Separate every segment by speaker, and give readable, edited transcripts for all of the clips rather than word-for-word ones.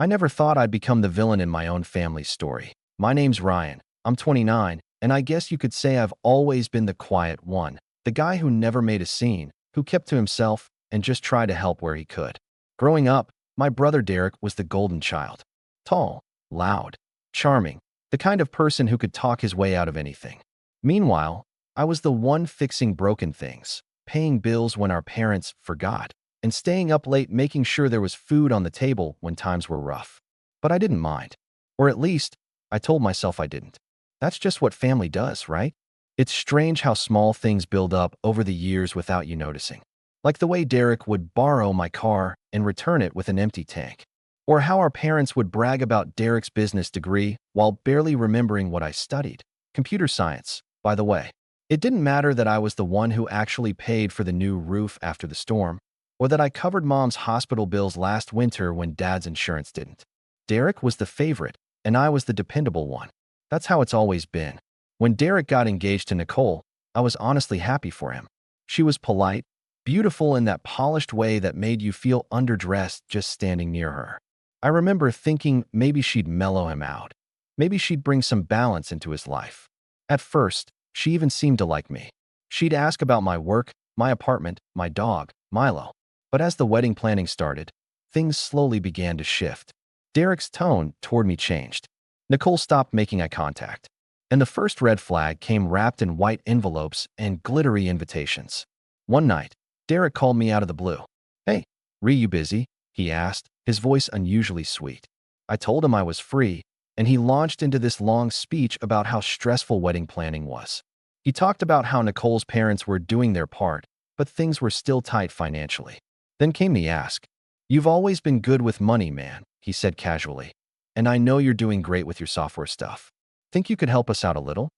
Speaker 1: I never thought I'd become the villain in my own family's story. My name's Ryan. I'm 29, and I guess you could say I've always been the quiet one, the guy who never made a scene, who kept to himself and just tried to help where he could. Growing up, my brother Derek was the golden child. Tall, loud, charming, the kind of person who could talk his way out of anything. Meanwhile, I was the one fixing broken things, paying bills when our parents forgot, and staying up late making sure there was food on the table when times were rough. But I didn't mind. Or at least, I told myself I didn't. That's just what family does, right? It's strange how small things build up over the years without you noticing. Like the way Derek would borrow my car and return it with an empty tank. Or how our parents would brag about Derek's business degree while barely remembering what I studied. Computer science, by the way. It didn't matter that I was the one who actually paid for the new roof after the storm, or that I covered mom's hospital bills last winter when dad's insurance didn't. Derek was the favorite, and I was the dependable one. That's how it's always been. When Derek got engaged to Nicole, I was honestly happy for him. She was polite, beautiful in that polished way that made you feel underdressed just standing near her. I remember thinking maybe she'd mellow him out. Maybe she'd bring some balance into his life. At first, she even seemed to like me. She'd ask about my work, my apartment, my dog, Milo. But as the wedding planning started, things slowly began to shift. Derek's tone toward me changed. Nicole stopped making eye contact. And the first red flag came wrapped in white envelopes and glittery invitations. One night, Derek called me out of the blue. "Hey, you busy?" he asked, his voice unusually sweet. I told him I was free, and he launched into this long speech about how stressful wedding planning was. He talked about how Nicole's parents were doing their part, but things were still tight financially. Then came the ask. "You've always been good with money, man," he said casually. "And I know you're doing great with your software stuff. Think you could help us out a little?"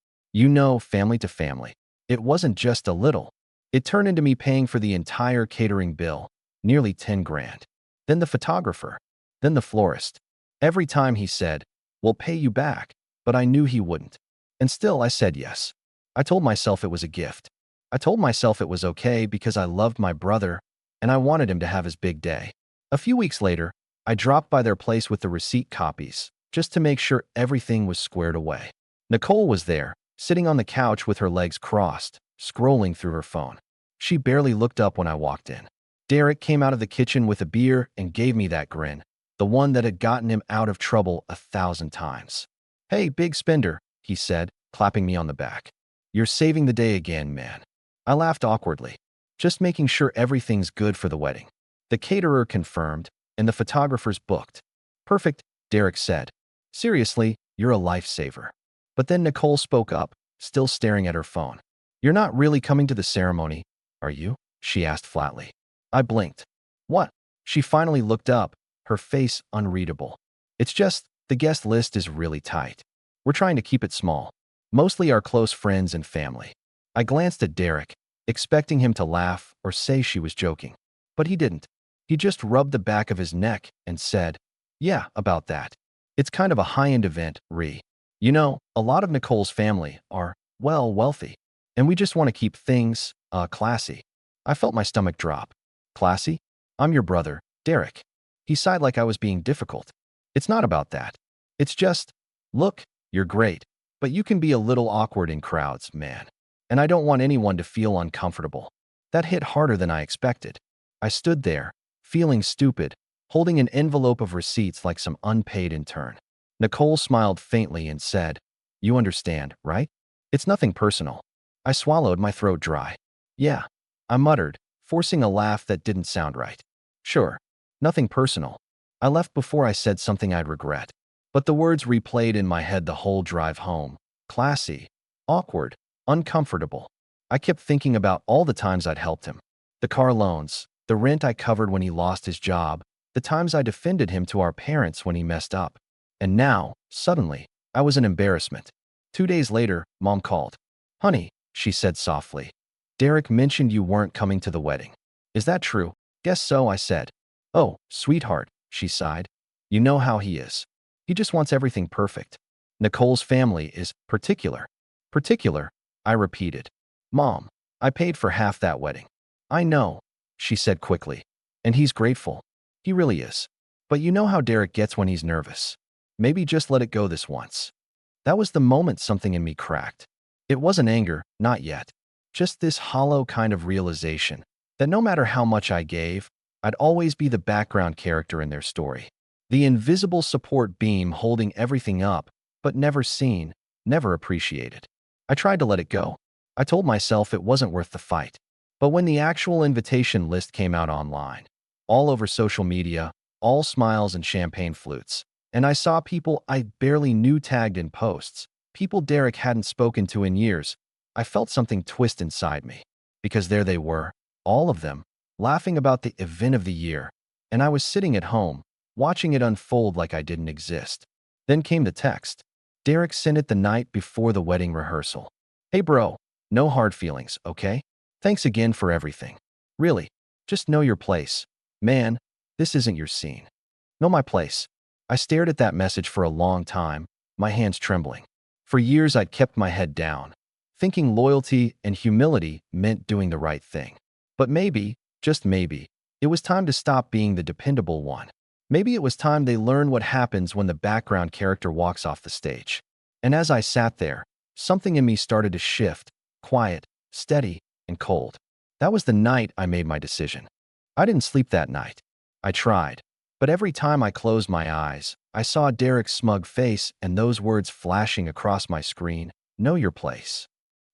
Speaker 1: Family to family. It wasn't just a little. It turned into me paying for the entire catering bill, nearly 10 grand. Then the photographer. Then the florist. Every time he said, "We'll pay you back," but I knew he wouldn't. And still I said yes. I told myself it was a gift. I told myself it was okay because I loved my brother and I wanted him to have his big day. A few weeks later, I dropped by their place with the receipt copies, just to make sure everything was squared away. Nicole was there, sitting on the couch with her legs crossed, scrolling through her phone. She barely looked up when I walked in. Derek came out of the kitchen with a beer and gave me that grin, the one that had gotten him out of trouble 1,000 times. "Hey, big spender," he said, clapping me on the back. "You're saving the day again, man." I laughed awkwardly, just making sure everything's good for the wedding. The caterer confirmed, and the photographer's booked. "Perfect," Derek said. "Seriously, you're a lifesaver." But then Nicole spoke up, still staring at her phone. "You're not really coming to the ceremony, are you?" she asked flatly. I blinked. "What?" She finally looked up, her face unreadable. "It's just, the guest list is really tight. We're trying to keep it small. Mostly our close friends and family." I glanced at Derek, expecting him to laugh or say she was joking. But he didn't. He just rubbed the back of his neck and said, "Yeah, about that. It's kind of a high-end event, Ree. A lot of Nicole's family are, well, wealthy. And we just want to keep things, classy." I felt my stomach drop. "Classy? I'm your brother, Derek." He sighed like I was being difficult. "It's not about that. It's just, look, you're great, but you can be a little awkward in crowds, man. And I don't want anyone to feel uncomfortable." That hit harder than I expected. I stood there, feeling stupid, holding an envelope of receipts like some unpaid intern. Nicole smiled faintly and said, "You understand, right? It's nothing personal." I swallowed, my throat dry. "Yeah," I muttered, forcing a laugh that didn't sound right. "Sure, nothing personal." I left before I said something I'd regret. But the words replayed in my head the whole drive home. Classy, awkward, uncomfortable. I kept thinking about all the times I'd helped him. The car loans, the rent I covered when he lost his job, the times I defended him to our parents when he messed up. And now, suddenly, I was an embarrassment. 2 days later, Mom called. "Honey," she said softly, "Derek mentioned you weren't coming to the wedding. Is that true?" "Guess so," I said. "Oh, sweetheart," she sighed. "You know how he is. He just wants everything perfect. Nicole's family is particular." "Particular," I repeated. "Mom, I paid for half that wedding." "I know," she said quickly. "And he's grateful. He really is. But you know how Derek gets when he's nervous. Maybe just let it go this once. That was the moment something in me cracked. It wasn't anger, not yet. Just this hollow kind of realization that no matter how much I gave, I'd always be the background character in their story. The invisible support beam holding everything up, but never seen, never appreciated. I tried to let it go. I told myself it wasn't worth the fight. But when the actual invitation list came out online, all over social media, all smiles and champagne flutes, and I saw people I barely knew tagged in posts, people Derek hadn't spoken to in years, I felt something twist inside me. Because there they were, all of them, laughing about the event of the year, and I was sitting at home, watching it unfold like I didn't exist. Then came the text. Derek sent it the night before the wedding rehearsal. Hey bro, no hard feelings, okay? Thanks again for everything. Really, just know your place. Man, this isn't your scene. Know my place. I stared at that message for a long time, my hands trembling. For years I'd kept my head down, thinking loyalty and humility meant doing the right thing. But maybe, just maybe, it was time to stop being the dependable one. Maybe it was time they learn what happens when the background character walks off the stage. And as I sat there, something in me started to shift, quiet, steady, and cold. That was the night I made my decision. I didn't sleep that night. I tried. But every time I closed my eyes, I saw Derek's smug face and those words flashing across my screen, know your place.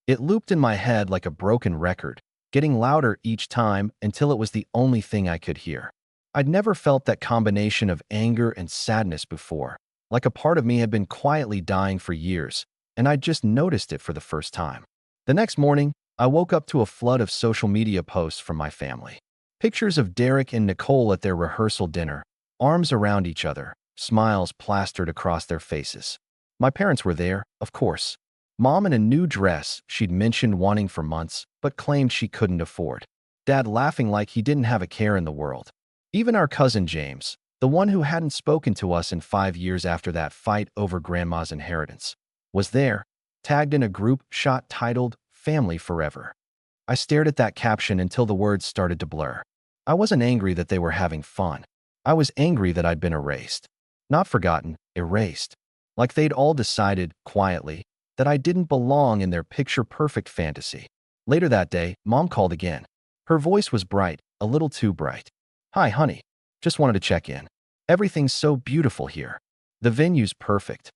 Speaker 1: It looped in my head like a broken record, getting louder each time until it was the only thing I could hear. I'd never felt that combination of anger and sadness before, like a part of me had been quietly dying for years, and I'd just noticed it for the first time. The next morning, I woke up to a flood of social media posts from my family. Pictures of Derek and Nicole at their rehearsal dinner, arms around each other, smiles plastered across their faces. My parents were there, of course. Mom in a new dress she'd mentioned wanting for months, but claimed she couldn't afford. Dad laughing like he didn't have a care in the world. Even our cousin James, the one who hadn't spoken to us in 5 years after that fight over Grandma's inheritance, was there, tagged in a group shot titled Family Forever. I stared at that caption until the words started to blur. I wasn't angry that they were having fun. I was angry that I'd been erased. Not forgotten, erased. Like they'd all decided, quietly, that I didn't belong in their picture-perfect fantasy. Later that day, Mom called again. Her voice was bright, a little too bright. Hi, honey. Just wanted to check in. Everything's so beautiful here. The venue's perfect.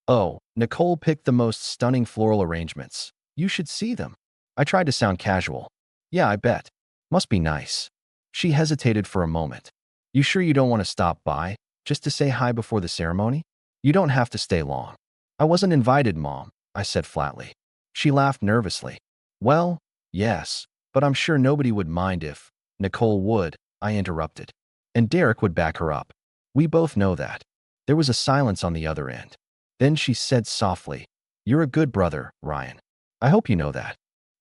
Speaker 1: Oh, Nicole picked the most stunning floral arrangements. You should see them. I tried to sound casual. Yeah, I bet. Must be nice. She hesitated for a moment. You sure you don't want to stop by, just to say hi before the ceremony? You don't have to stay long. I wasn't invited, Mom, I said flatly. She laughed nervously. Well, yes, but I'm sure nobody would mind if Nicole would, I interrupted. And Derek would back her up. We both know that. There was a silence on the other end. Then she said softly, You're a good brother, Ryan. I hope you know that.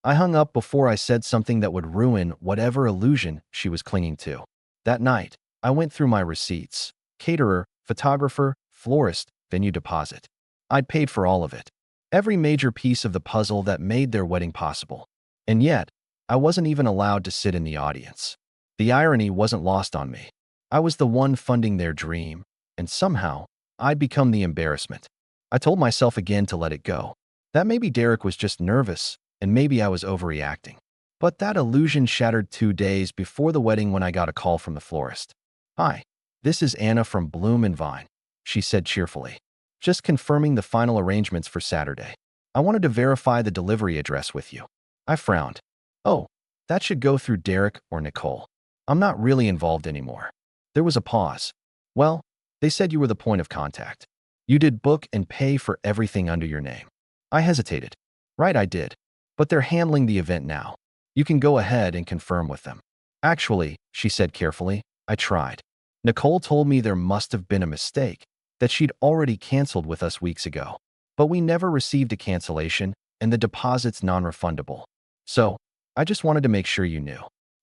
Speaker 1: I hung up before I said something that would ruin whatever illusion she was clinging to. That night, I went through my receipts. Caterer, photographer, florist, venue deposit. I'd paid for all of it. Every major piece of the puzzle that made their wedding possible. And yet, I wasn't even allowed to sit in the audience. The irony wasn't lost on me. I was the one funding their dream, and somehow, I'd become the embarrassment. I told myself again to let it go. That maybe Derek was just nervous, and maybe I was overreacting. But that illusion shattered 2 days before the wedding when I got a call from the florist. Hi, this is Anna from Bloom and Vine, she said cheerfully. Just confirming the final arrangements for Saturday. I wanted to verify the delivery address with you. I frowned. Oh, that should go through Derek or Nicole. I'm not really involved anymore. There was a pause. Well, they said you were the point of contact. You did book and pay for everything under your name. I hesitated. Right, I did. But they're handling the event now. You can go ahead and confirm with them. Actually, she said carefully, I tried. Nicole told me there must have been a mistake, that she'd already canceled with us weeks ago. But we never received a cancellation, and the deposit's non-refundable. So, I just wanted to make sure you knew.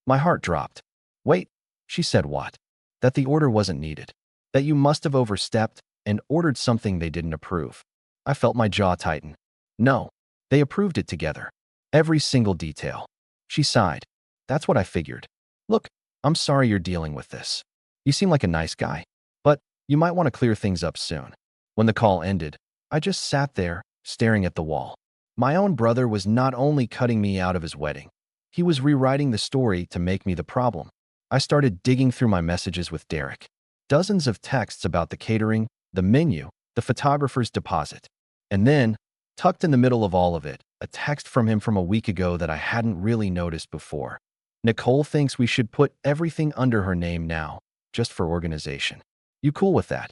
Speaker 1: My heart dropped. Wait, she said what? That the order wasn't needed. That you must have overstepped and ordered something they didn't approve. I felt my jaw tighten. No, they approved it together. Every single detail. She sighed. That's what I figured. Look, I'm sorry you're dealing with this. You seem like a nice guy. But You might want to clear things up soon." When the call ended, I just sat there, staring at the wall. My own brother was not only cutting me out of his wedding, he was rewriting the story to make me the problem. I started digging through my messages with Derek. Dozens of texts about the catering, the menu, the photographer's deposit. And then, tucked in the middle of all of it, a text from him from a week ago that I hadn't really noticed before. "Nicole thinks we should put everything under her name now, just for organization. You cool with that?"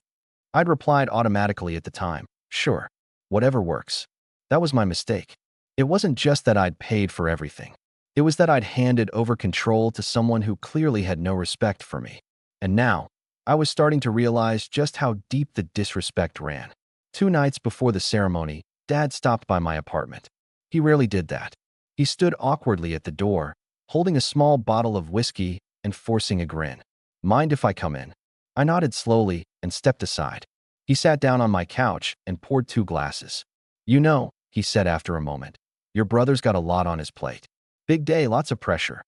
Speaker 1: I'd replied automatically at the time, "Sure, whatever works." That was my mistake. It wasn't just that I'd paid for everything. It was that I'd handed over control to someone who clearly had no respect for me. And now, I was starting to realize just how deep the disrespect ran. 2 nights before the ceremony, Dad stopped by my apartment. He rarely did that. He stood awkwardly at the door, holding a small bottle of whiskey and forcing a grin. "Mind if I come in?" I nodded slowly and stepped aside. He sat down on my couch and poured 2 glasses. "You know," he said after a moment, "your brother's got a lot on his plate. Big day, lots of pressure."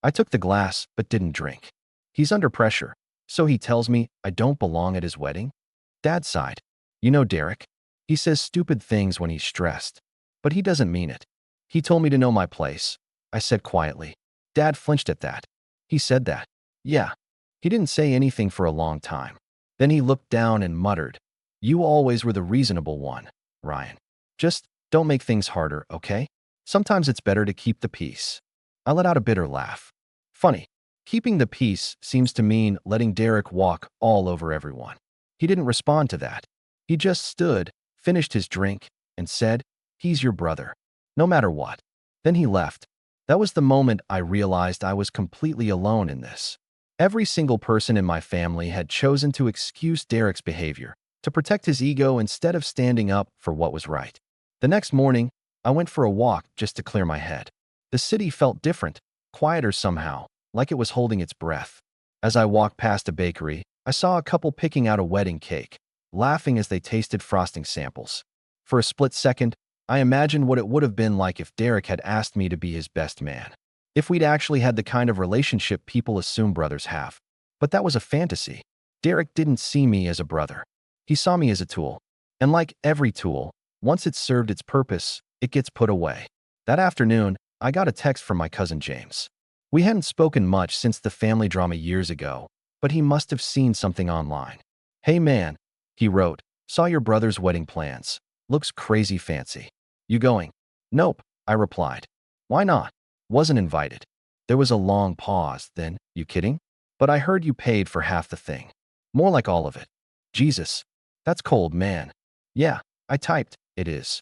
Speaker 1: I took the glass but didn't drink. "He's under pressure, so he tells me I don't belong at his wedding?" Dad sighed. "You know Derek? He says stupid things when he's stressed, but he doesn't mean it. He told me to know my place," I said quietly. Dad flinched at that. "He said that?" "Yeah." He didn't say anything for a long time. Then he looked down and muttered, "You always were the reasonable one, Ryan. Just don't make things harder, okay? Sometimes it's better to keep the peace." I let out a bitter laugh. Funny, keeping the peace seems to mean letting Derek walk all over everyone. He didn't respond to that. He just stood, finished his drink, and said, "He's your brother, no matter what." Then he left. That was the moment I realized I was completely alone in this. Every single person in my family had chosen to excuse Derek's behavior, to protect his ego instead of standing up for what was right. The next morning, I went for a walk just to clear my head. The city felt different, quieter somehow, like it was holding its breath. As I walked past a bakery, I saw a couple picking out a wedding cake, laughing as they tasted frosting samples. For a split second, I imagined what it would have been like if Derek had asked me to be his best man. If we'd actually had the kind of relationship people assume brothers have. But that was a fantasy. Derek didn't see me as a brother. He saw me as a tool. And like every tool, once it's served its purpose, it gets put away. That afternoon, I got a text from my cousin James. We hadn't spoken much since the family drama years ago, but he must have seen something online. "Hey man," he wrote, "saw your brother's wedding plans. Looks crazy fancy. You going?" "Nope," I replied. "Why not? Wasn't invited." There was a long pause, then, "You kidding? But I heard you paid for half the thing." "More like all of it." "Jesus, that's cold, man." "Yeah," I typed, "it is."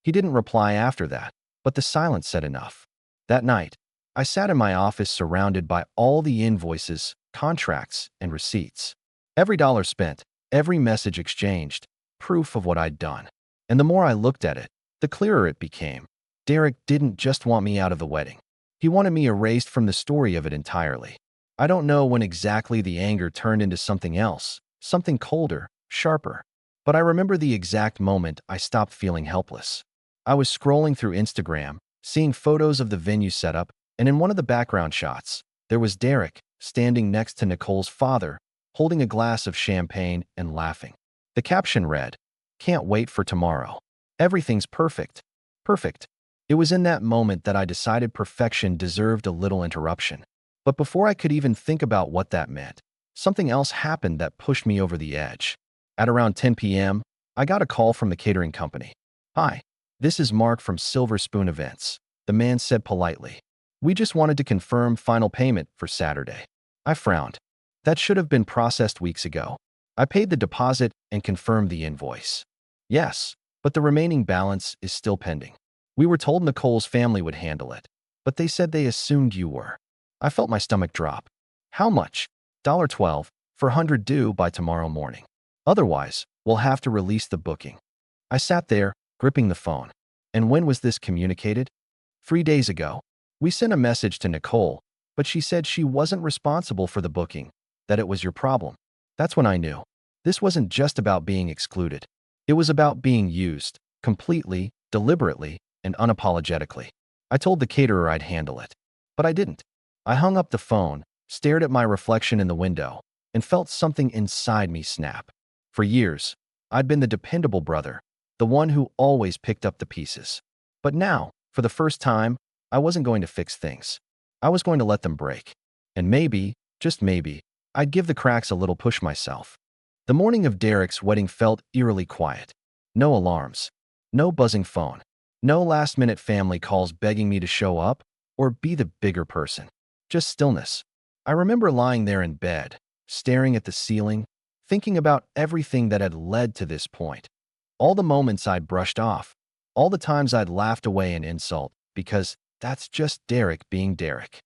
Speaker 1: He didn't reply after that, but the silence said enough. That night, I sat in my office surrounded by all the invoices, contracts, and receipts. Every dollar spent, every message exchanged, proof of what I'd done. And the more I looked at it, the clearer it became. Derek didn't just want me out of the wedding. He wanted me erased from the story of it entirely. I don't know when exactly the anger turned into something else, something colder, sharper. But I remember the exact moment I stopped feeling helpless. I was scrolling through Instagram, seeing photos of the venue setup, and in one of the background shots, there was Derek standing next to Nicole's father, holding a glass of champagne and laughing. The caption read, "Can't wait for tomorrow. Everything's perfect. Perfect." It was in that moment that I decided perfection deserved a little interruption. But before I could even think about what that meant, something else happened that pushed me over the edge. At around 10 p.m., I got a call from the catering company. "Hi, this is Mark from Silver Spoon Events," the man said politely. "We just wanted to confirm final payment for Saturday." I frowned. That should have been processed weeks ago. I paid the deposit and confirmed the invoice. "Yes, but the remaining balance is still pending. We were told Nicole's family would handle it, but they said they assumed you were." I felt my stomach drop. "How much?" $12 for 100 due by tomorrow morning. Otherwise, we'll have to release the booking." I sat there, gripping the phone. And when was this communicated? 3 days ago. We sent a message to Nicole, but she said she wasn't responsible for the booking, that it was your problem. That's when I knew. This wasn't just about being excluded. It was about being used, completely, deliberately, and unapologetically. I told the caterer I'd handle it. But I didn't. I hung up the phone, stared at my reflection in the window, and felt something inside me snap. For years, I'd been the dependable brother, the one who always picked up the pieces. But now, for the first time, I wasn't going to fix things. I was going to let them break. And maybe, just maybe, I'd give the cracks a little push myself. The morning of Derek's wedding felt eerily quiet. No alarms. No buzzing phone. No last-minute family calls begging me to show up or be the bigger person. Just stillness. I remember lying there in bed, staring at the ceiling, thinking about everything that had led to this point. All the moments I'd brushed off, all the times I'd laughed away an insult, because that's just Derek being Derek.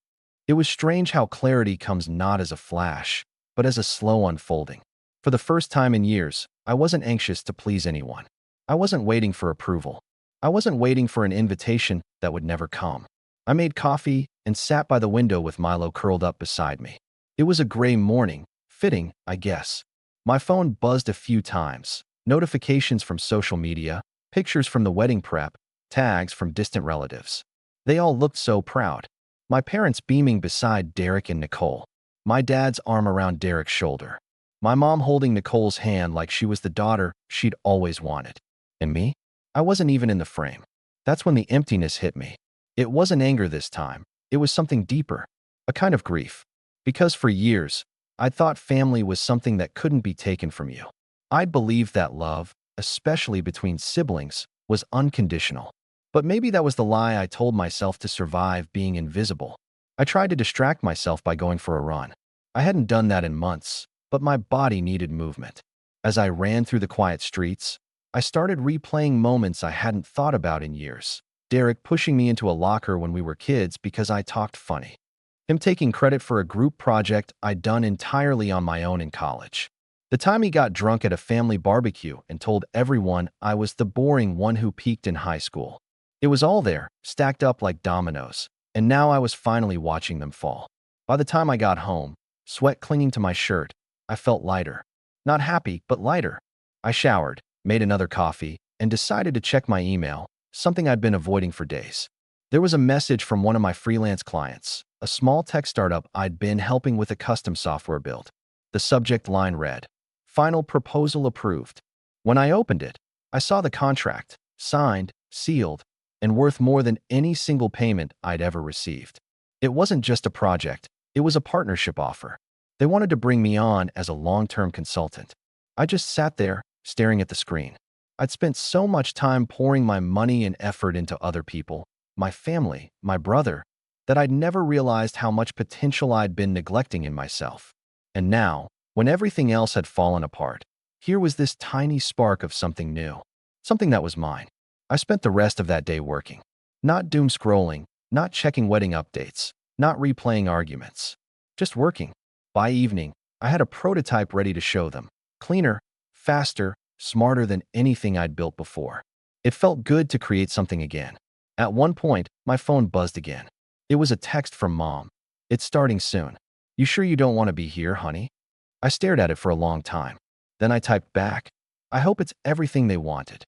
Speaker 1: It was strange how clarity comes not as a flash, but as a slow unfolding. For the first time in years, I wasn't anxious to please anyone. I wasn't waiting for approval. I wasn't waiting for an invitation that would never come. I made coffee and sat by the window with Milo curled up beside me. It was a gray morning, fitting, I guess. My phone buzzed a few times. Notifications from social media, pictures from the wedding prep, tags from distant relatives. They all looked so proud. My parents beaming beside Derek and Nicole. My dad's arm around Derek's shoulder. My mom holding Nicole's hand like she was the daughter she'd always wanted. And me? I wasn't even in the frame. That's when the emptiness hit me. It wasn't anger this time. It was something deeper. A kind of grief. Because for years, I'd thought family was something that couldn't be taken from you. I'd believed that love, especially between siblings, was unconditional. But maybe that was the lie I told myself to survive being invisible. I tried to distract myself by going for a run. I hadn't done that in months, but my body needed movement. As I ran through the quiet streets, I started replaying moments I hadn't thought about in years. Derek pushing me into a locker when we were kids because I talked funny. Him taking credit for a group project I'd done entirely on my own in college. The time he got drunk at a family barbecue and told everyone I was the boring one who peaked in high school. It was all there, stacked up like dominoes, and now I was finally watching them fall. By the time I got home, sweat clinging to my shirt, I felt lighter. Not happy, but lighter. I showered, made another coffee, and decided to check my email, something I'd been avoiding for days. There was a message from one of my freelance clients, a small tech startup I'd been helping with a custom software build. The subject line read, "Final proposal approved." When I opened it, I saw the contract, signed, sealed, and worth more than any single payment I'd ever received. It wasn't just a project, it was a partnership offer. They wanted to bring me on as a long-term consultant. I just sat there, staring at the screen. I'd spent so much time pouring my money and effort into other people, my family, my brother, that I'd never realized how much potential I'd been neglecting in myself. And now, when everything else had fallen apart, here was this tiny spark of something new, something that was mine. I spent the rest of that day working. Not doom scrolling, not checking wedding updates, not replaying arguments. Just working. By evening, I had a prototype ready to show them. Cleaner, faster, smarter than anything I'd built before. It felt good to create something again. At one point, my phone buzzed again. It was a text from Mom. "It's starting soon. You sure you don't want to be here, honey?" I stared at it for a long time. Then I typed back, "I hope it's everything they wanted."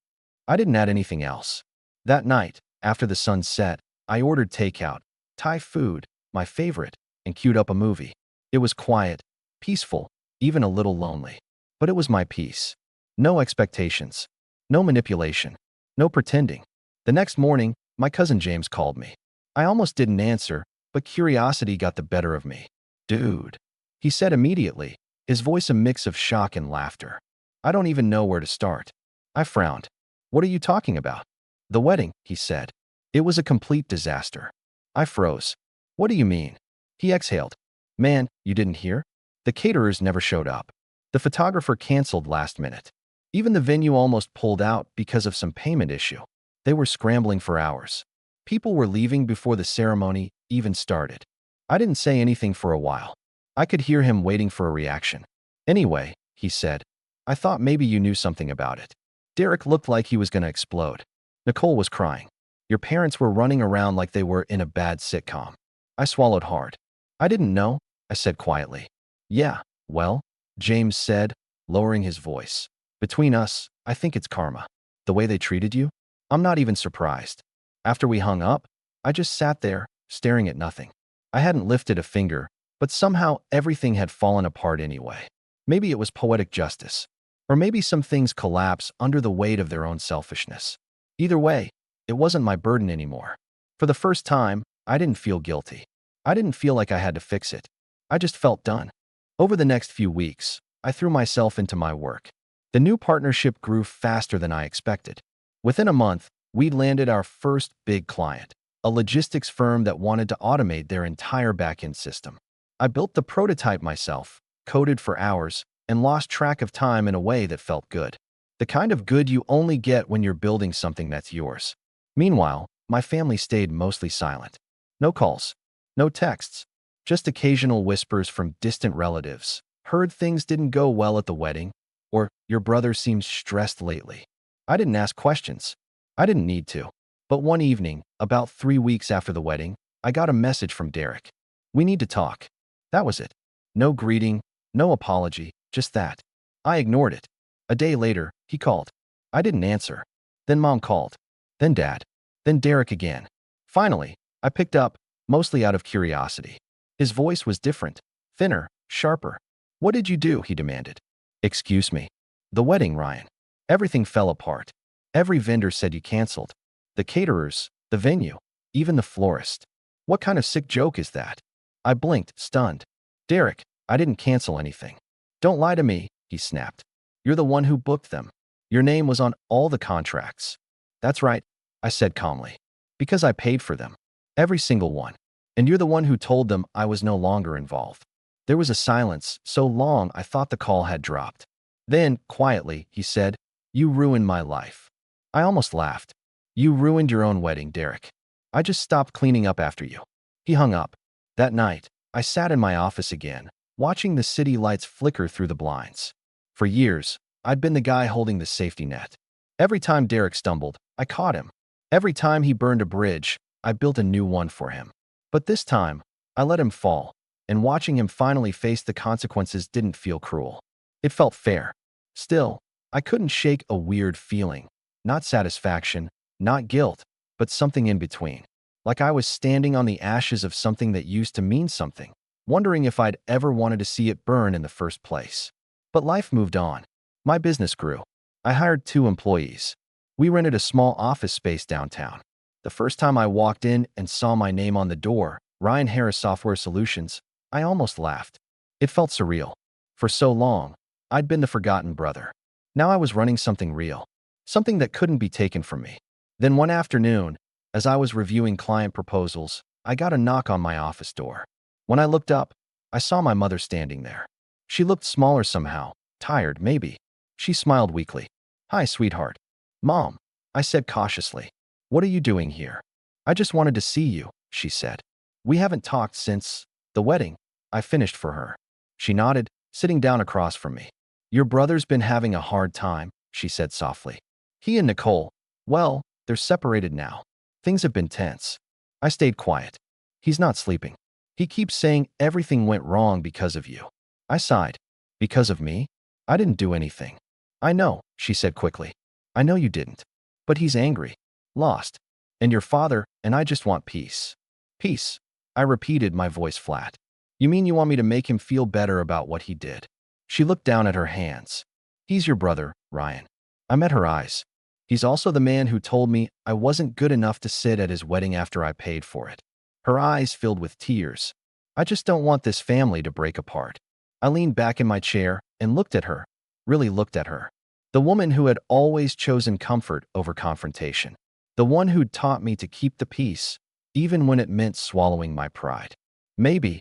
Speaker 1: I didn't add anything else. That night, after the sun set, I ordered takeout, Thai food, my favorite, and queued up a movie. It was quiet, peaceful, even a little lonely. But it was my peace. No expectations. No manipulation. No pretending. The next morning, my cousin James called me. I almost didn't answer, but curiosity got the better of me. "Dude," he said immediately, his voice a mix of shock and laughter. "I don't even know where to start." I frowned. "What are you talking about?" "The wedding," he said. "It was a complete disaster." I froze. "What do you mean?" He exhaled. "Man, you didn't hear? The caterers never showed up. The photographer canceled last minute. Even the venue almost pulled out because of some payment issue. They were scrambling for hours. People were leaving before the ceremony even started." I didn't say anything for a while. I could hear him waiting for a reaction. "Anyway," he said, "I thought maybe you knew something about it." Derek looked like he was going to explode. Nicole was crying. "Your parents were running around like they were in a bad sitcom." I swallowed hard. "I didn't know," I said quietly. "Yeah, well," James said, lowering his voice. "Between us, I think it's karma. The way they treated you? I'm not even surprised." After we hung up, I just sat there, staring at nothing. I hadn't lifted a finger, but somehow everything had fallen apart anyway. Maybe it was poetic justice. Or maybe some things collapse under the weight of their own selfishness. Either way, it wasn't my burden anymore. For the first time, I didn't feel guilty. I didn't feel like I had to fix it. I just felt done. Over the next few weeks, I threw myself into my work. The new partnership grew faster than I expected. Within a month, we landed our first big client, a logistics firm that wanted to automate their entire back-end system. I built the prototype myself, coded for hours, and lost track of time in a way that felt good. The kind of good you only get when you're building something that's yours. Meanwhile, my family stayed mostly silent. No calls, no texts, just occasional whispers from distant relatives. Heard things didn't go well at the wedding, or your brother seems stressed lately. I didn't ask questions. I didn't need to. But one evening, about 3 weeks after the wedding, I got a message from Derek. We need to talk. That was it. No greeting, no apology, just that. I ignored it. A day later, he called. I didn't answer. Then Mom called. Then Dad. Then Derek again. Finally, I picked up, mostly out of curiosity. His voice was different, thinner, sharper. What did you do? He demanded. Excuse me. The wedding, Ryan. Everything fell apart. Every vendor said you canceled. The caterers, the venue, even the florist. What kind of sick joke is that? I blinked, stunned. Derek, I didn't cancel anything. Don't lie to me, he snapped. You're the one who booked them. Your name was on all the contracts. That's right, I said calmly. Because I paid for them. Every single one. And you're the one who told them I was no longer involved. There was a silence, so long I thought the call had dropped. Then, quietly, he said, You ruined my life. I almost laughed. You ruined your own wedding, Derek. I just stopped cleaning up after you. He hung up. That night, I sat in my office again, watching the city lights flicker through the blinds. For years, I'd been the guy holding the safety net. Every time Derek stumbled, I caught him. Every time he burned a bridge, I built a new one for him. But this time, I let him fall, and watching him finally face the consequences didn't feel cruel. It felt fair. Still, I couldn't shake a weird feeling. Not satisfaction, not guilt, but something in between. Like I was standing on the ashes of something that used to mean something, wondering if I'd ever wanted to see it burn in the first place. But life moved on. My business grew. I hired 2 employees. We rented a small office space downtown. The first time I walked in and saw my name on the door, Ryan Harris Software Solutions, I almost laughed. It felt surreal. For so long, I'd been the forgotten brother. Now I was running something real, something that couldn't be taken from me. Then one afternoon, as I was reviewing client proposals, I got a knock on my office door. When I looked up, I saw my mother standing there. She looked smaller somehow, tired maybe. She smiled weakly. Hi, sweetheart. Mom, I said cautiously. What are you doing here? I just wanted to see you, she said. We haven't talked since the wedding. I finished for her. She nodded, sitting down across from me. Your brother's been having a hard time, she said softly. He and Nicole, well, they're separated now. Things have been tense. I stayed quiet. He's not sleeping. He keeps saying everything went wrong because of you. I sighed. Because of me? I didn't do anything. I know, she said quickly. I know you didn't. But he's angry. Lost. And your father, and I just want peace. Peace. I repeated, my voice flat. You mean you want me to make him feel better about what he did? She looked down at her hands. He's your brother, Ryan. I met her eyes. He's also the man who told me I wasn't good enough to sit at his wedding after I paid for it. Her eyes filled with tears. I just don't want this family to break apart. I leaned back in my chair and looked at her, really looked at her. The woman who had always chosen comfort over confrontation. The one who'd taught me to keep the peace, even when it meant swallowing my pride. Maybe,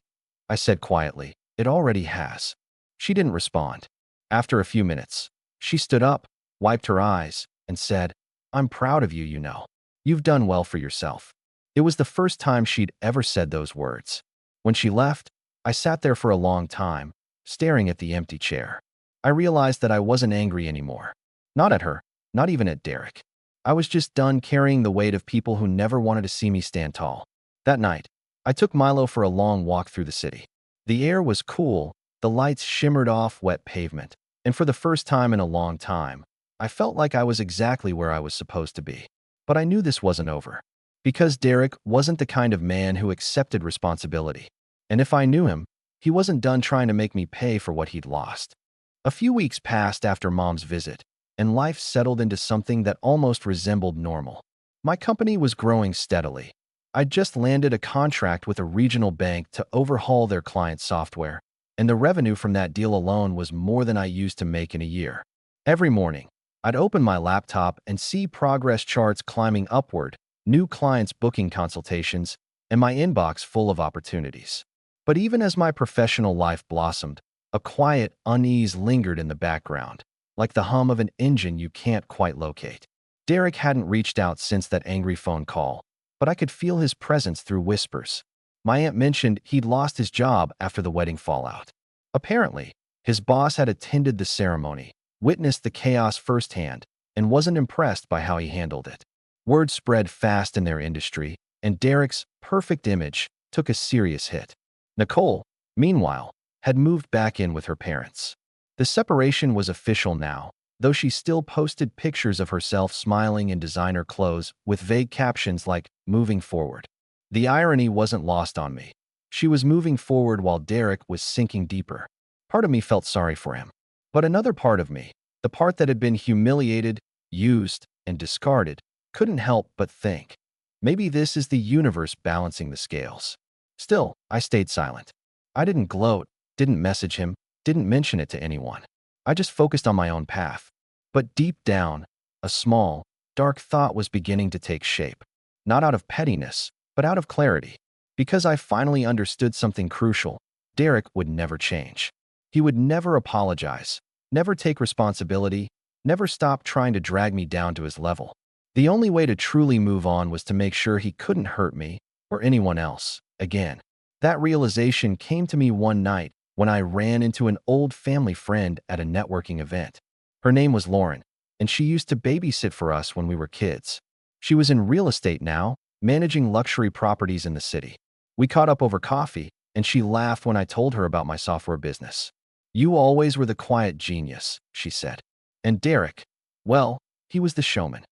Speaker 1: I said quietly, it already has. She didn't respond. After a few minutes, she stood up, wiped her eyes, and said, I'm proud of you, you know. You've done well for yourself. It was the first time she'd ever said those words. When she left, I sat there for a long time, staring at the empty chair. I realized that I wasn't angry anymore. Not at her, not even at Derek. I was just done carrying the weight of people who never wanted to see me stand tall. That night, I took Milo for a long walk through the city. The air was cool, the lights shimmered off wet pavement, and for the first time in a long time, I felt like I was exactly where I was supposed to be. But I knew this wasn't over. Because Derek wasn't the kind of man who accepted responsibility. And if I knew him, he wasn't done trying to make me pay for what he'd lost. A few weeks passed after Mom's visit, and life settled into something that almost resembled normal. My company was growing steadily. I'd just landed a contract with a regional bank to overhaul their client software, and the revenue from that deal alone was more than I used to make in a year. Every morning, I'd open my laptop and see progress charts climbing upward, new clients booking consultations, and my inbox full of opportunities. But even as my professional life blossomed, a quiet unease lingered in the background, like the hum of an engine you can't quite locate. Derek hadn't reached out since that angry phone call, but I could feel his presence through whispers. My aunt mentioned he'd lost his job after the wedding fallout. Apparently, his boss had attended the ceremony, witnessed the chaos firsthand, and wasn't impressed by how he handled it. Word spread fast in their industry, and Derek's perfect image took a serious hit. Nicole, meanwhile, had moved back in with her parents. The separation was official now, though she still posted pictures of herself smiling in designer clothes with vague captions like, "moving forward." The irony wasn't lost on me. She was moving forward while Derek was sinking deeper. Part of me felt sorry for him. But another part of me, the part that had been humiliated, used, and discarded, couldn't help but think, maybe this is the universe balancing the scales. Still, I stayed silent. I didn't gloat, didn't message him, didn't mention it to anyone. I just focused on my own path. But deep down, a small, dark thought was beginning to take shape. Not out of pettiness, but out of clarity. Because I finally understood something crucial, Derek would never change. He would never apologize, never take responsibility, never stop trying to drag me down to his level. The only way to truly move on was to make sure he couldn't hurt me or anyone else again. That realization came to me one night when I ran into an old family friend at a networking event. Her name was Lauren, and she used to babysit for us when we were kids. She was in real estate now, managing luxury properties in the city. We caught up over coffee, and she laughed when I told her about my software business. "You always were the quiet genius," she said. "And Derek, well, he was the showman."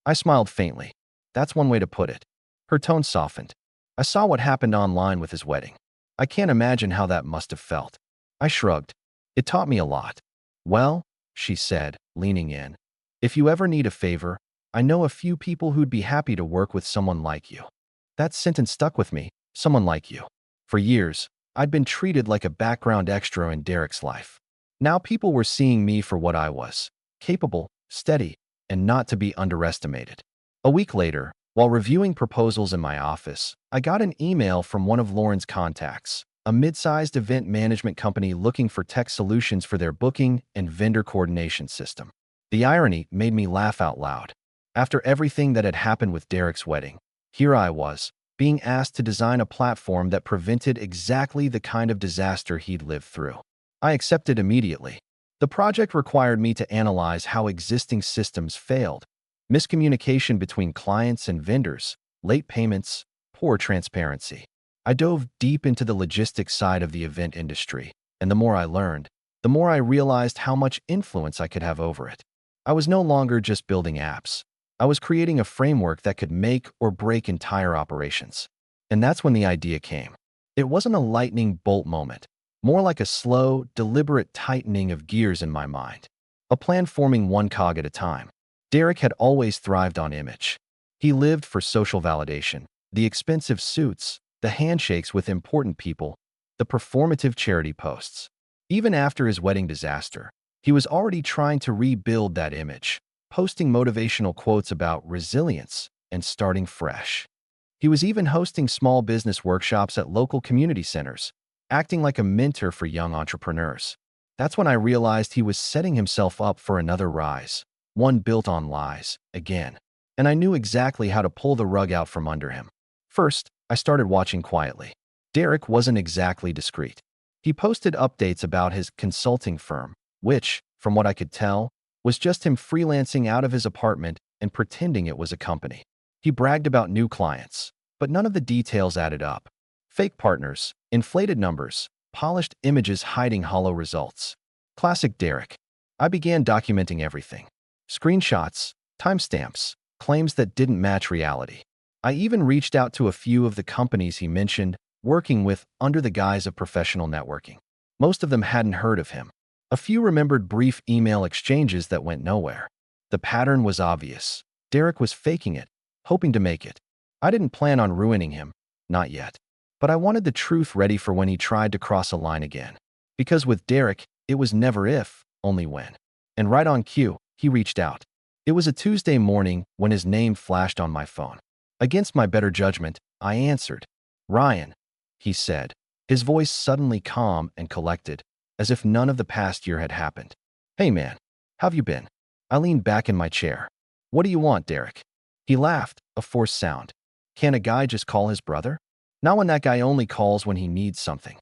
Speaker 1: I smiled faintly. That's one way to put it. Her tone softened. "I saw what happened online with his wedding. I can't imagine how that must have felt." I shrugged. "It taught me a lot." "Well," she said, leaning in, "if you ever need a favor, I know a few people who'd be happy to work with someone like you." That sentence stuck with me, someone like you. For years, I'd been treated like a background extra in Derek's life. Now people were seeing me for what I was, capable, steady, and not to be underestimated. A week later, while reviewing proposals in my office, I got an email from one of Lauren's contacts, a mid-sized event management company looking for tech solutions for their booking and vendor coordination system. The irony made me laugh out loud. After everything that had happened with Derek's wedding, here I was, being asked to design a platform that prevented exactly the kind of disaster he'd lived through. I accepted immediately. The project required me to analyze how existing systems failed: miscommunication between clients and vendors, late payments, poor transparency. I dove deep into the logistics side of the event industry, and the more I learned, the more I realized how much influence I could have over it. I was no longer just building apps. I was creating a framework that could make or break entire operations. And that's when the idea came. It wasn't a lightning bolt moment, more like a slow, deliberate tightening of gears in my mind. A plan forming one cog at a time. Derek had always thrived on image. He lived for social validation, the expensive suits, the handshakes with important people, the performative charity posts. Even after his wedding disaster, he was already trying to rebuild that image, posting motivational quotes about resilience and starting fresh. He was even hosting small business workshops at local community centers, acting like a mentor for young entrepreneurs. That's when I realized he was setting himself up for another rise, one built on lies, again. And I knew exactly how to pull the rug out from under him. First, I started watching quietly. Derek wasn't exactly discreet. He posted updates about his consulting firm, which, from what I could tell, was just him freelancing out of his apartment and pretending it was a company. He bragged about new clients, but none of the details added up. Fake partners, inflated numbers, polished images hiding hollow results. Classic Derek. I began documenting everything. Screenshots, timestamps, claims that didn't match reality. I even reached out to a few of the companies he mentioned working with under the guise of professional networking. Most of them hadn't heard of him. A few remembered brief email exchanges that went nowhere. The pattern was obvious. Derek was faking it, hoping to make it. I didn't plan on ruining him, not yet. But I wanted the truth ready for when he tried to cross a line again. Because with Derek, it was never if, only when. And right on cue, he reached out. It was a Tuesday morning when his name flashed on my phone. Against my better judgment, I answered. "Ryan," he said, his voice suddenly calm and collected, as if none of the past year had happened. "Hey man, how've you been?" I leaned back in my chair. "What do you want, Derek?" He laughed, a forced sound. "Can a guy just call his brother? Not when that guy only calls when he needs something."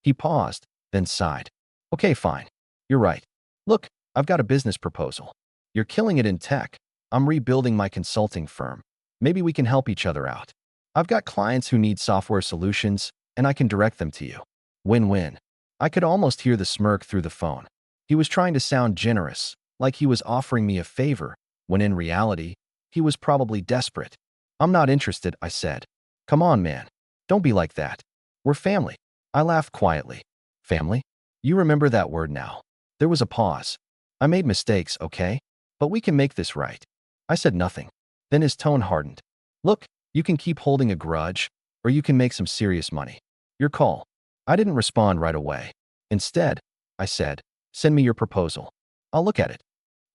Speaker 1: He paused, then sighed. "Okay, fine. You're right. Look, I've got a business proposal. You're killing it in tech. I'm rebuilding my consulting firm. Maybe we can help each other out. I've got clients who need software solutions, and I can direct them to you. Win-win." I could almost hear the smirk through the phone. He was trying to sound generous, like he was offering me a favor, when in reality, he was probably desperate. "I'm not interested," I said. "Come on, man. Don't be like that. We're family." I laughed quietly. "Family? You remember that word now." There was a pause. "I made mistakes, okay? But we can make this right." I said nothing. Then his tone hardened. "Look, you can keep holding a grudge, or you can make some serious money. Your call." I didn't respond right away. Instead, I said, "Send me your proposal. I'll look at it."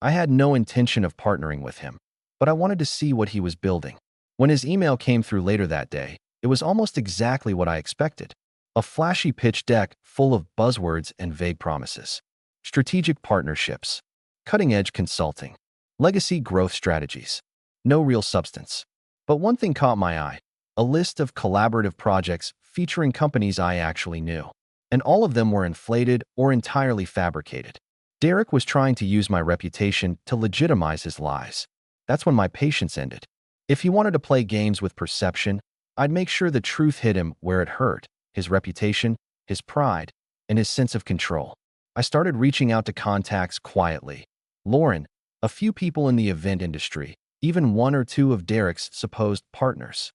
Speaker 1: I had no intention of partnering with him, but I wanted to see what he was building. When his email came through later that day, it was almost exactly what I expected. A flashy pitch deck full of buzzwords and vague promises. Strategic partnerships. Cutting-edge consulting. Legacy growth strategies. No real substance. But one thing caught my eye. A list of collaborative projects featuring companies I actually knew. And all of them were inflated or entirely fabricated. Derek was trying to use my reputation to legitimize his lies. That's when my patience ended. If he wanted to play games with perception, I'd make sure the truth hit him where it hurt: his reputation, his pride, and his sense of control. I started reaching out to contacts quietly. Lauren, a few people in the event industry, even one or two of Derek's supposed partners.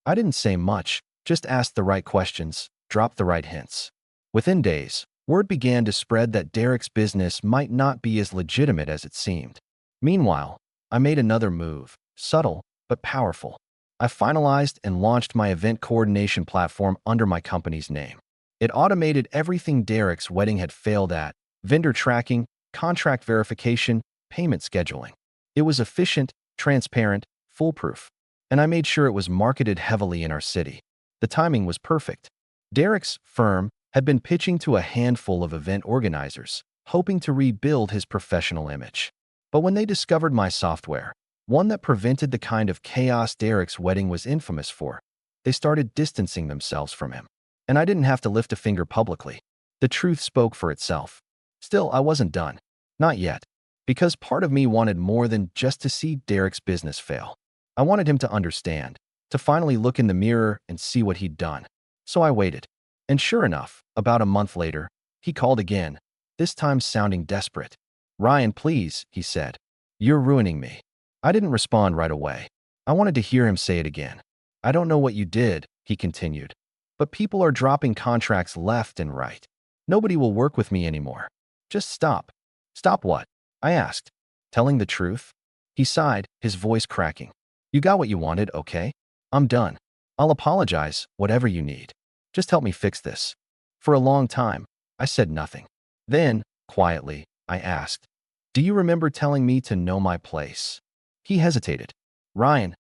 Speaker 1: I didn't say much, just asked the right questions, dropped the right hints. Within days, word began to spread that Derek's business might not be as legitimate as it seemed. Meanwhile, I made another move, subtle but powerful. I finalized and launched my event coordination platform under my company's name. It automated everything Derek's wedding had failed at: vendor tracking, contract verification, payment scheduling. It was efficient, transparent, foolproof. And I made sure it was marketed heavily in our city. The timing was perfect. Derek's firm had been pitching to a handful of event organizers, hoping to rebuild his professional image. But when they discovered my software, one that prevented the kind of chaos Derek's wedding was infamous for, they started distancing themselves from him. And I didn't have to lift a finger publicly. The truth spoke for itself. Still, I wasn't done. Not yet. Because part of me wanted more than just to see Derek's business fail. I wanted him to understand, to finally look in the mirror and see what he'd done. So I waited. And sure enough, about a month later, he called again, this time sounding desperate. "Ryan, please," he said. "You're ruining me." I didn't respond right away. I wanted to hear him say it again. "I don't know what you did," he continued, "but people are dropping contracts left and right. Nobody will work with me anymore. Just stop." "Stop what?" I asked. "Telling the truth?" He sighed, his voice cracking. "You got what you wanted, okay? I'm done. I'll apologize, whatever you need. Just help me fix this." For a long time, I said nothing. Then, quietly, I asked, "Do you remember telling me to know my place?" He hesitated. "Ryan,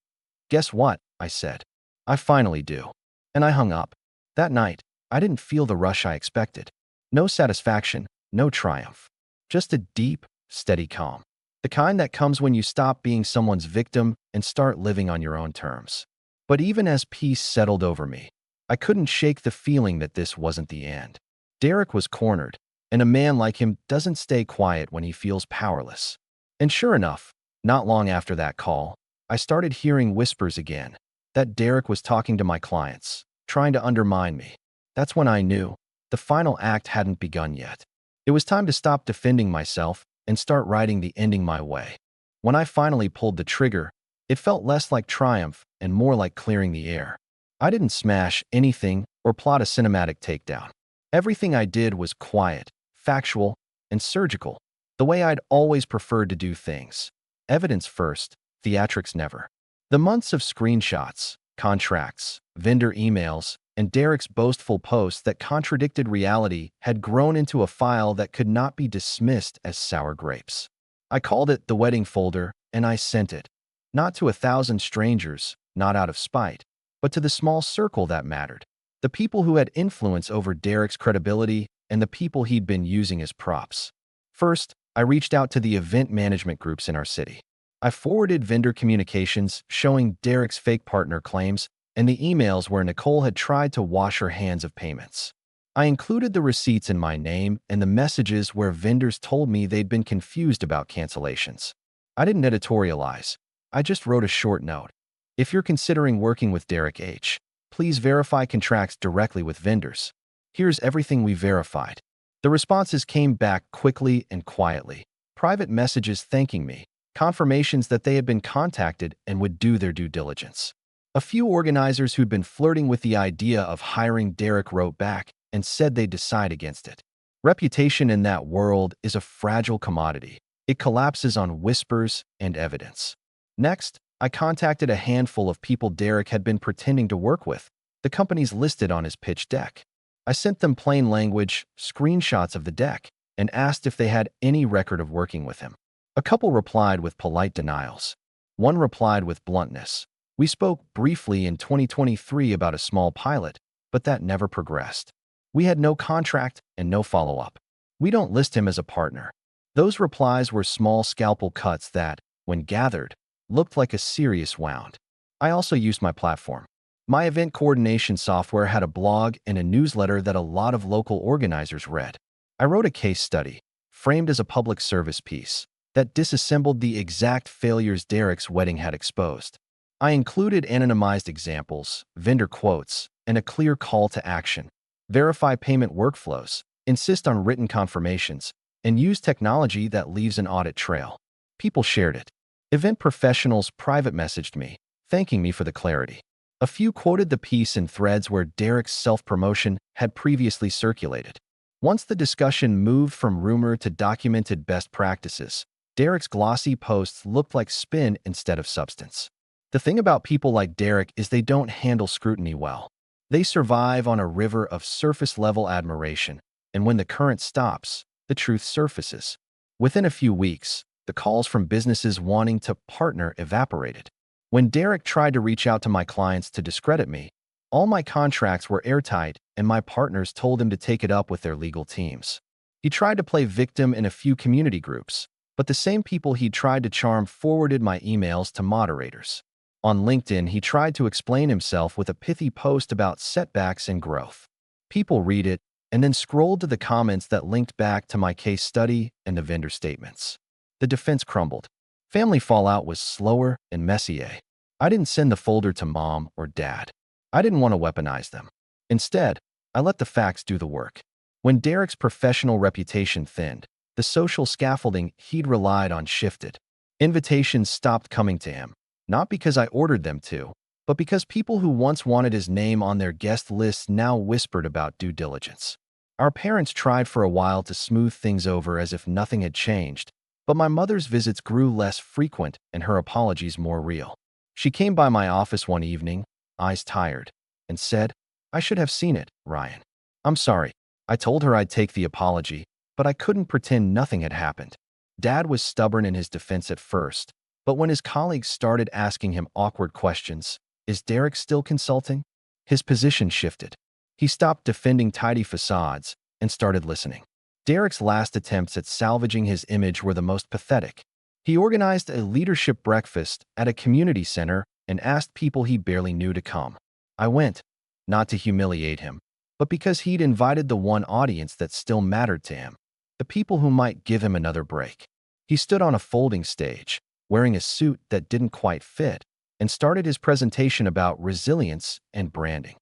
Speaker 1: guess what?" I said. "I finally do." And I hung up. That night, I didn't feel the rush I expected. No satisfaction, no triumph. Just a deep, steady calm. The kind that comes when you stop being someone's victim and start living on your own terms. But even as peace settled over me, I couldn't shake the feeling that this wasn't the end. Derek was cornered, and a man like him doesn't stay quiet when he feels powerless. And sure enough, not long after that call, I started hearing whispers again, that Derek was talking to my clients, trying to undermine me. That's when I knew the final act hadn't begun yet. It was time to stop defending myself and start writing the ending my way. When I finally pulled the trigger, it felt less like triumph and more like clearing the air. I didn't smash anything or plot a cinematic takedown. Everything I did was quiet, factual, and surgical, the way I'd always preferred to do things. Evidence first, theatrics never. The months of screenshots, contracts, vendor emails, and Derek's boastful posts that contradicted reality had grown into a file that could not be dismissed as sour grapes. I called it the wedding folder, and I sent it. Not to 1,000 strangers, not out of spite, but to the small circle that mattered. The people who had influence over Derek's credibility and the people he'd been using as props. First, I reached out to the event management groups in our city. I forwarded vendor communications showing Derek's fake partner claims and the emails where Nicole had tried to wash her hands of payments. I included the receipts in my name and the messages where vendors told me they'd been confused about cancellations. I didn't editorialize. I just wrote a short note. If you're considering working with Derek H., please verify contracts directly with vendors. Here's everything we verified. The responses came back quickly and quietly. Private messages thanking me, confirmations that they had been contacted and would do their due diligence. A few organizers who'd been flirting with the idea of hiring Derek wrote back and said they'd decide against it. Reputation in that world is a fragile commodity. It collapses on whispers and evidence. Next, I contacted a handful of people Derek had been pretending to work with, the companies listed on his pitch deck. I sent them plain language, screenshots of the deck, and asked if they had any record of working with him. A couple replied with polite denials. One replied with bluntness. We spoke briefly in 2023 about a small pilot, but that never progressed. We had no contract and no follow-up. We don't list him as a partner. Those replies were small scalpel cuts that, when gathered, looked like a serious wound. I also used my platform. My event coordination software had a blog and a newsletter that a lot of local organizers read. I wrote a case study, framed as a public service piece, that disassembled the exact failures Derek's wedding had exposed. I included anonymized examples, vendor quotes, and a clear call to action. Verify payment workflows, insist on written confirmations, and use technology that leaves an audit trail. People shared it. Event professionals private messaged me, thanking me for the clarity. A few quoted the piece in threads where Derek's self-promotion had previously circulated. Once the discussion moved from rumor to documented best practices, Derek's glossy posts looked like spin instead of substance. The thing about people like Derek is they don't handle scrutiny well. They survive on a river of surface-level admiration, and when the current stops, the truth surfaces. Within a few weeks, the calls from businesses wanting to partner evaporated. When Derek tried to reach out to my clients to discredit me, all my contracts were airtight and my partners told him to take it up with their legal teams. He tried to play victim in a few community groups, but the same people he tried to charm forwarded my emails to moderators. On LinkedIn, he tried to explain himself with a pithy post about setbacks and growth. People read it and then scrolled to the comments that linked back to my case study and the vendor statements. The defense crumbled. Family fallout was slower and messier. I didn't send the folder to mom or dad. I didn't want to weaponize them. Instead, I let the facts do the work. When Derek's professional reputation thinned, the social scaffolding he'd relied on shifted. Invitations stopped coming to him, not because I ordered them to, but because people who once wanted his name on their guest lists now whispered about due diligence. Our parents tried for a while to smooth things over as if nothing had changed, but my mother's visits grew less frequent and her apologies more real. She came by my office one evening, eyes tired, and said, "I should have seen it, Ryan. I'm sorry." I told her I'd take the apology, but I couldn't pretend nothing had happened. Dad was stubborn in his defense at first, but when his colleagues started asking him awkward questions, "Is Derek still consulting?" his position shifted. He stopped defending tidy facades and started listening. Derek's last attempts at salvaging his image were the most pathetic. He organized a leadership breakfast at a community center and asked people he barely knew to come. I went, not to humiliate him, but because he'd invited the one audience that still mattered to him, the people who might give him another break. He stood on a folding stage, wearing a suit that didn't quite fit, and started his presentation about resilience and branding.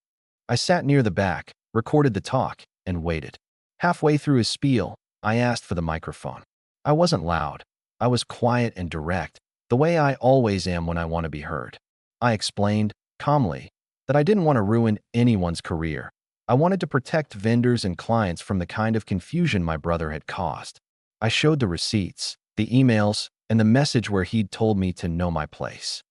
Speaker 1: I sat near the back, recorded the talk, and waited. Halfway through his spiel, I asked for the microphone. I wasn't loud. I was quiet and direct, the way I always am when I want to be heard. I explained, calmly, that I didn't want to ruin anyone's career. I wanted to protect vendors and clients from the kind of confusion my brother had caused. I showed the receipts, the emails, and the message where he'd told me to know my place.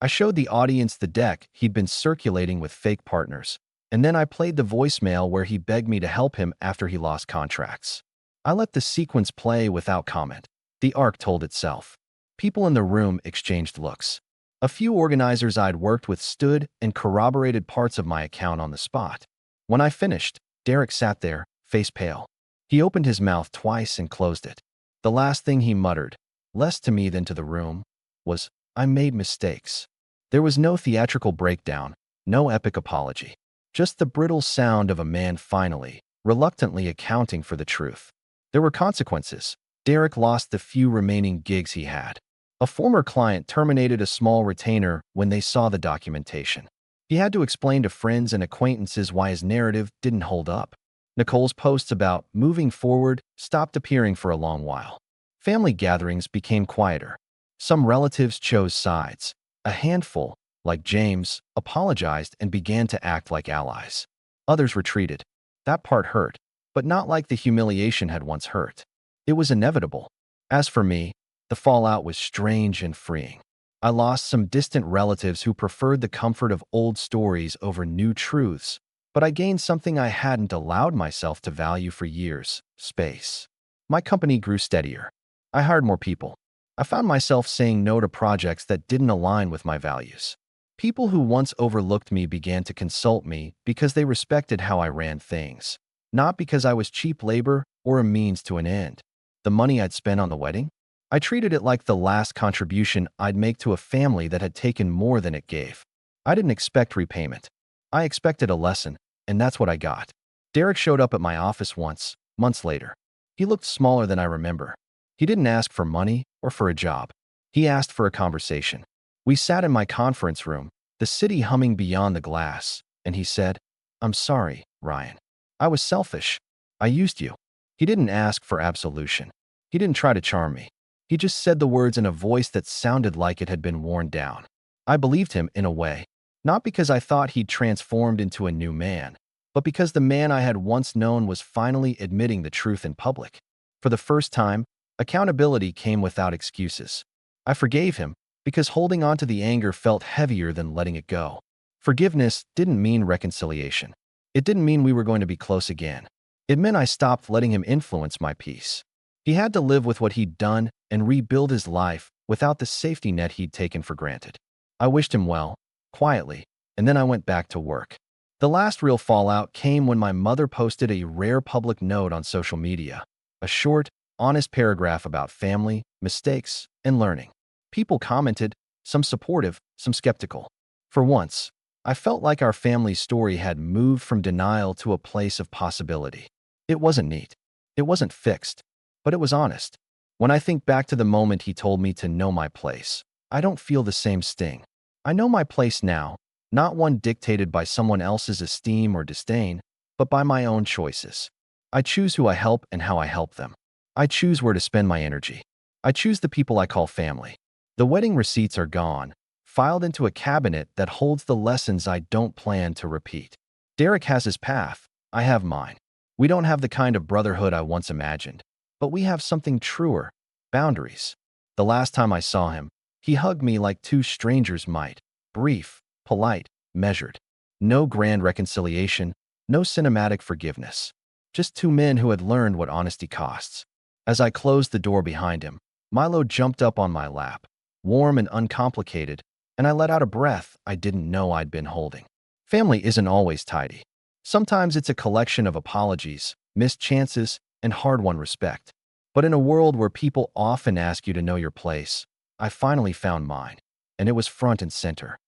Speaker 1: I showed the audience the deck he'd been circulating with fake partners, and then I played the voicemail where he begged me to help him after he lost contracts. I let the sequence play without comment. The arc told itself. People in the room exchanged looks. A few organizers I'd worked with stood and corroborated parts of my account on the spot. When I finished, Derek sat there, face pale. He opened his mouth twice and closed it. The last thing he muttered, less to me than to the room, was, "I made mistakes." There was no theatrical breakdown, no epic apology. Just the brittle sound of a man finally, reluctantly accounting for the truth. There were consequences. Derek lost the few remaining gigs he had. A former client terminated a small retainer when they saw the documentation. He had to explain to friends and acquaintances why his narrative didn't hold up. Nicole's posts about moving forward stopped appearing for a long while. Family gatherings became quieter. Some relatives chose sides. A handful, like James, apologized and began to act like allies. Others retreated. That part hurt, but not like the humiliation had once hurt. It was inevitable. As for me, the fallout was strange and freeing. I lost some distant relatives who preferred the comfort of old stories over new truths, but I gained something I hadn't allowed myself to value for years: space. My company grew steadier. I hired more people. I found myself saying no to projects that didn't align with my values. People who once overlooked me began to consult me because they respected how I ran things, not because I was cheap labor or a means to an end. The money I'd spent on the wedding? I treated it like the last contribution I'd make to a family that had taken more than it gave. I didn't expect repayment. I expected a lesson, and that's what I got. Derek showed up at my office once, months later. He looked smaller than I remember. He didn't ask for money or for a job. He asked for a conversation. We sat in my conference room, the city humming beyond the glass, and he said, "I'm sorry, Ryan. I was selfish. I used you." He didn't ask for absolution. He didn't try to charm me. He just said the words in a voice that sounded like it had been worn down. I believed him in a way, not because I thought he'd transformed into a new man, but because the man I had once known was finally admitting the truth in public. For the first time, accountability came without excuses. I forgave him because holding on to the anger felt heavier than letting it go. Forgiveness didn't mean reconciliation. It didn't mean we were going to be close again. It meant I stopped letting him influence my peace. He had to live with what he'd done and rebuild his life without the safety net he'd taken for granted. I wished him well, quietly, and then I went back to work. The last real fallout came when my mother posted a rare public note on social media, a short, honest paragraph about family, mistakes, and learning. People commented, some supportive, some skeptical. For once, I felt like our family story had moved from denial to a place of possibility. It wasn't neat. It wasn't fixed, but it was honest. When I think back to the moment he told me to know my place, I don't feel the same sting. I know my place now, not one dictated by someone else's esteem or disdain, but by my own choices. I choose who I help and how I help them. I choose where to spend my energy. I choose the people I call family. The wedding receipts are gone, filed into a cabinet that holds the lessons I don't plan to repeat. Derek has his path. I have mine. We don't have the kind of brotherhood I once imagined, but we have something truer: boundaries. The last time I saw him, he hugged me like two strangers might, brief, polite, measured. No grand reconciliation, no cinematic forgiveness. Just two men who had learned what honesty costs. As I closed the door behind him, Milo jumped up on my lap, warm and uncomplicated, and I let out a breath I didn't know I'd been holding. Family isn't always tidy. Sometimes it's a collection of apologies, missed chances, and hard-won respect. But in a world where people often ask you to know your place, I finally found mine, and it was front and center.